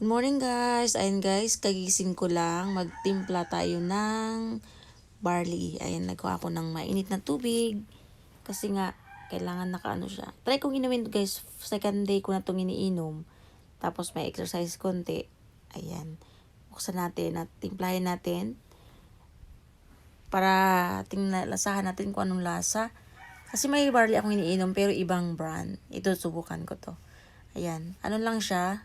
Good morning guys. Ayun guys, kagising ko lang. Magtimpla tayo ng barley. Ayun, nagkuha ako ng mainit na tubig. Kasi nga, kailangan nakaano siya. Try kong inumin guys. Second day ko na itong iniinom. Tapos may exercise konti. Ayan. Buksan natin at timplahin natin. Para lasahan natin kung anong lasa. Kasi may barley akong iniinom pero ibang brand. Ito, subukan ko to. Ayan. Ano lang siya.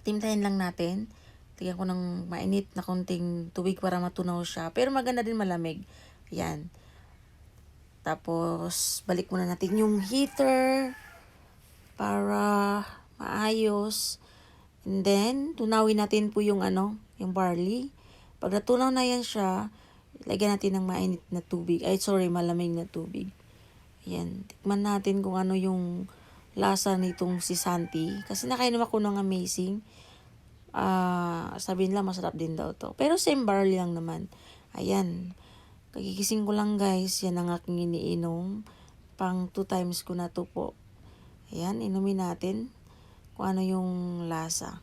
Timplahin lang natin. Tigyan ko ng mainit na konting tubig para matunaw siya. Pero maganda din malamig. Ayan. Tapos, balik muna natin yung heater para maayos. And then, tunawin natin po yung yung barley. Pag natunaw na yan siya, lagyan natin ng mainit na tubig. Malamig na tubig. Ayan. Tikman natin kung ano yung lasa nitong si Santi. Kasi nakainom ako ng amazing. Sabihin lang masarap din daw to. Pero same barley lang naman. Ayan. Kagigising ko lang guys. Yan ang aking iniinom. Pang 2 times ko na to po. Ayan. Inumin natin kung ano yung lasa.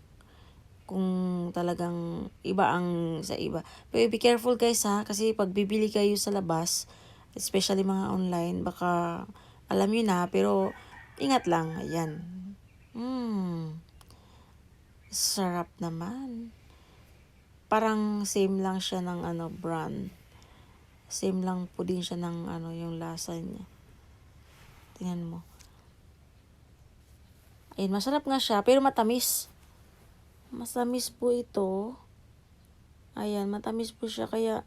Kung talagang iba ang sa iba. Pero be careful guys ha. Kasi pag bibili kayo sa labas, especially mga online, baka alam nyo na. Pero ingat lang. Ayan. Sarap naman. Parang same lang siya ng brand. Same lang po din siya ng yung lasa niya. Tingnan mo. Ayun, masarap nga siya pero matamis. Matamis po ito. Ayan, matamis po siya kaya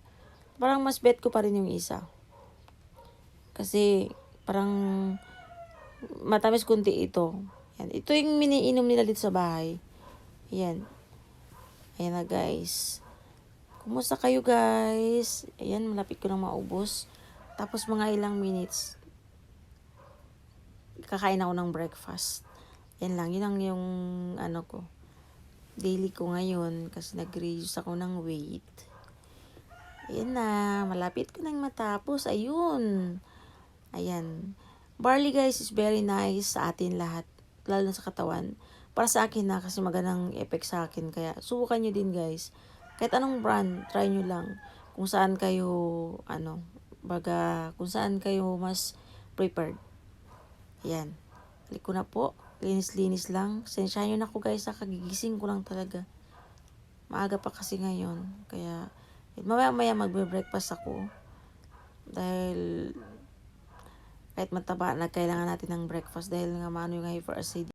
parang mas bet ko pa rin yung isa. Kasi parang matamis kunti ito. Ayan, ito yung miniinom nila dito sa bahay. Ayan. Ayan na guys. Kumusta kayo guys? Ayan, malapit ko nang maubos. Tapos mga ilang minutes, kakain ako ng breakfast. Yan lang, yun ang yung ko. Daily ko ngayon kasi nag-reduce ako ng weight. Ayan na, malapit ko nang matapos. Ayun. Ayan. Barley guys is very nice sa atin lahat. Lalo na sa katawan. Para sa akin na kasi magandang effect sa akin. Kaya subukan nyo din guys. Kahit anong brand, try nyo lang. Kung saan kayo, kung saan kayo mas prepared. Ayan. Balik ko na po. Linis-linis lang. Sensyahan nyo na ako guys. Kagigising ko lang talaga. Maaga pa kasi ngayon. Kaya, mamaya magbe-breakfast ako. Dahil, kahit mataba, kailangan natin ng breakfast. Dahil nga maano yung hyperacidemia.